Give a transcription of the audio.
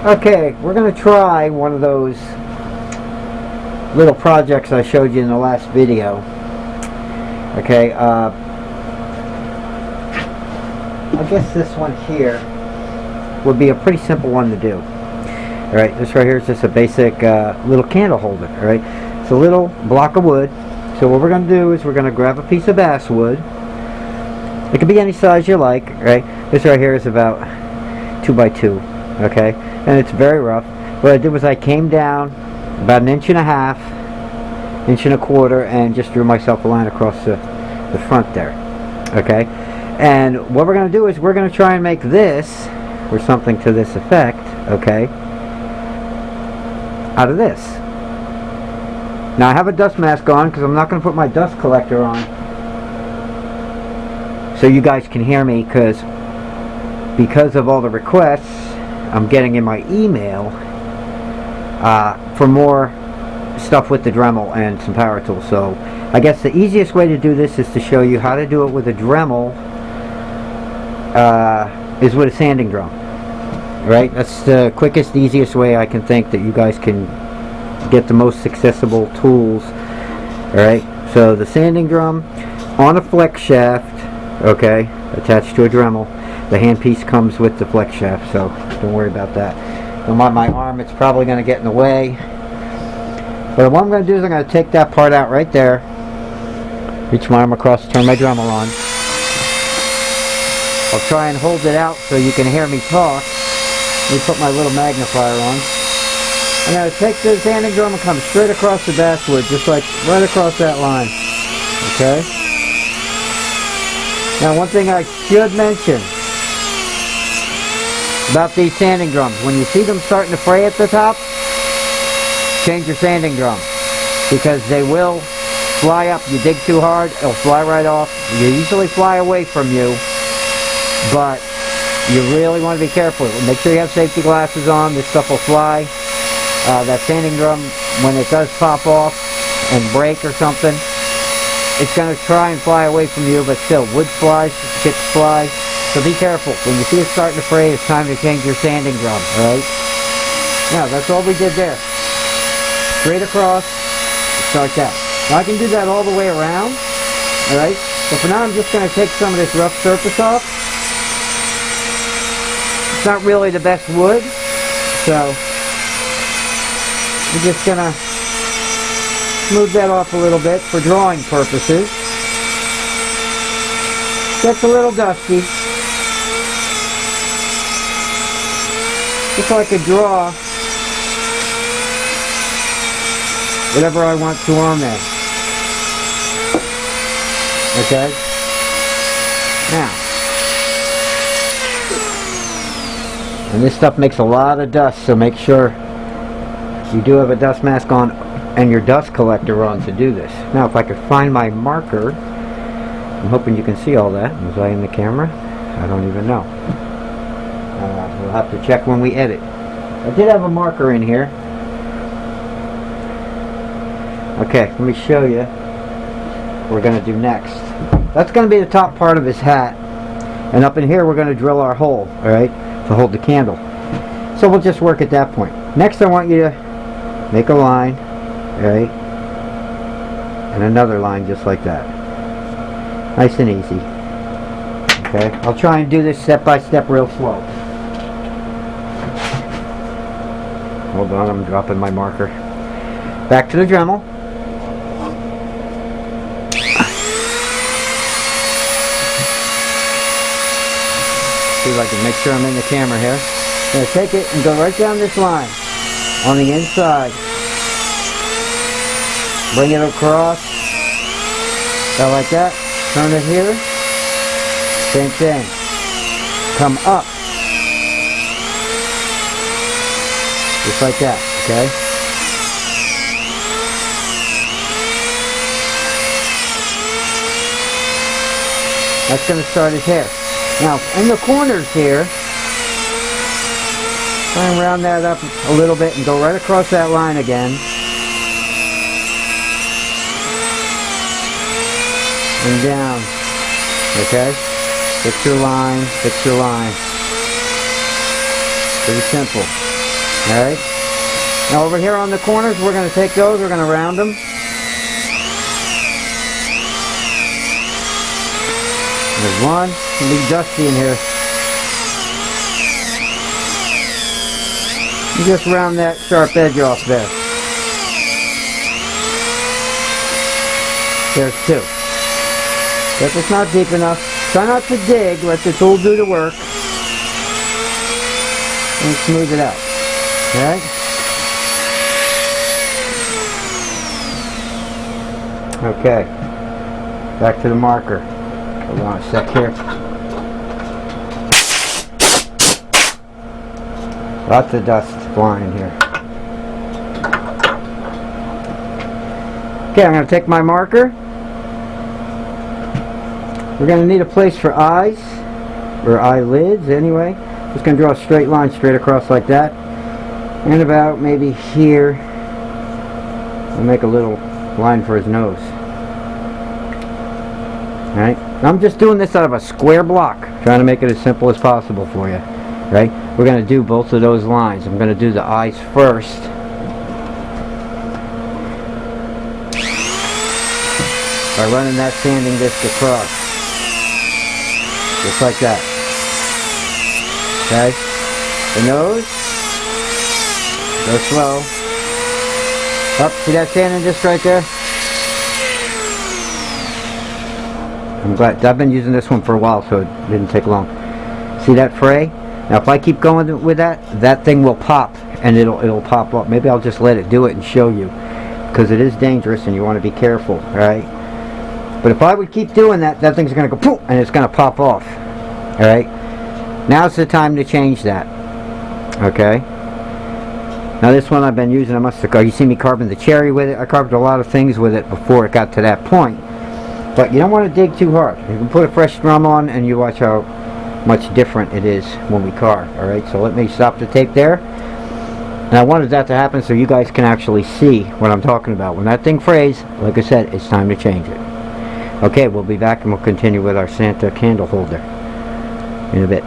Okay, we're going to try one of those little projects I showed you in the last video. Okay, I guess this one here would be a pretty simple one to do. Alright, this right here is just a basic little candle holder. Alright, it's a little block of wood. So what we're going to do is we're going to grab a piece of basswood. It can be any size you like. Right, this right here is about 2 by 2. Okay, and it's very rough. What I did was I came down about 1.5 inches, 1.25 inches, and just drew myself a line across the front there. Okay, and what we're going to do is we're going to try and make this, or something to this effect, okay, out of this. Now I have a dust mask on because I'm not going to put my dust collector on so you guys can hear me, because of all the requests I'm getting in my email for more stuff with the Dremel and some power tools. So I guess the easiest way to do this is to show you how to do it with a Dremel, is with a sanding drum. Right? That's the quickest, easiest way I can think that you guys can get the most accessible tools. Alright, so the sanding drum on a flex shaft, okay, attached to a Dremel. The handpiece comes with the flex shaft, so don't worry about that. Don't mind my arm, it's probably going to get in the way. But what I'm going to do is I'm going to take that part out right there, reach my arm across, turn my Dremel on. I'll try and hold it out so you can hear me talk. Let me put my little magnifier on. I'm going to take the sanding drum and come straight across the basswood, just like right across that line. Okay? Now one thing I should mention about these sanding drums, when you see them starting to fray at the top, change your sanding drum, because they will fly up. You dig too hard, it'll fly right off. They usually fly away from you, but you really want to be careful. Make sure you have safety glasses on. This stuff will fly. That sanding drum, when it does pop off and break or something, it's going to try and fly away from you, but still, wood flies, chips fly. So be careful. When you see it starting to fray, it's time to change your sanding drum. Alright? Now, that's all we did there. Straight across, start that. Now I can do that all the way around. Alright? But for now, I'm just going to take some of this rough surface off. It's not really the best wood, so we're just going to smooth that off a little bit for drawing purposes. Gets a little dusty. Just so I could draw whatever I want to on there. Okay? Now, and this stuff makes a lot of dust, so make sure you do have a dust mask on and your dust collector on to do this. Now if I could find my marker, I'm hoping you can see all that. Was I in the camera? I don't even know. We'll have to check when we edit. I did have a marker in here. Okay, let me show you what we're going to do next. That's going to be the top part of his hat, and up in here we're going to drill our hole, alright, to hold the candle. So we'll just work at that point. Next I want you to make a line, alright, and another line just like that. Nice and easy. Okay, I'll try and do this step by step real slow. Hold on, I'm dropping my marker. Back to the Dremel. See if I can make sure I'm in the camera here. I'm going to take it and go right down this line on the inside. Bring it across. Go like that. Turn it here. Same thing. Come up. Just like that, okay? That's going to start his hair. Now, in the corners here, try and round that up a little bit and go right across that line again. And down. Okay? Fix your line, fix your line. Pretty simple. Alright. Now over here on the corners, we're going to take those, we're going to round them. There's one. It's going to be dusty in here. You just round that sharp edge off there. There's two. If it's not deep enough, try not to dig, let the tool do the work, and smooth it out. Okay? Okay. Back to the marker. Hold on a sec here. Lots of dust flying here. Okay, I'm going to take my marker. We're going to need a place for eyes, or eyelids anyway. Just going to draw a straight line straight across like that. And about maybe here, we'll make a little line for his nose. Alright, I'm just doing this out of a square block, trying to make it as simple as possible for you. Right? We're going to do both of those lines. I'm going to do the eyes first. By running that sanding disc across. Just like that. Okay? The nose. Go slow. Up, see that sanding disc right there? I'm glad. I've been using this one for a while, so it didn't take long. See that fray? Now if I keep going with that, that thing will pop, and it'll pop up. Maybe I'll just let it do it and show you, because it is dangerous and you want to be careful, alright? But if I would keep doing that, that thing's going to go poof, and it's going to pop off. Alright? Now's the time to change that. Okay? Now this one I've been using, I must have, you see me carving the cherry with it. I carved a lot of things with it before it got to that point. But you don't want to dig too hard. You can put a fresh drum on and you watch how much different it is when we carve. Alright, so let me stop the tape there. And I wanted that to happen so you guys can actually see what I'm talking about. When that thing frays, like I said, it's time to change it. Okay, we'll be back and we'll continue with our Santa candle holder in a bit.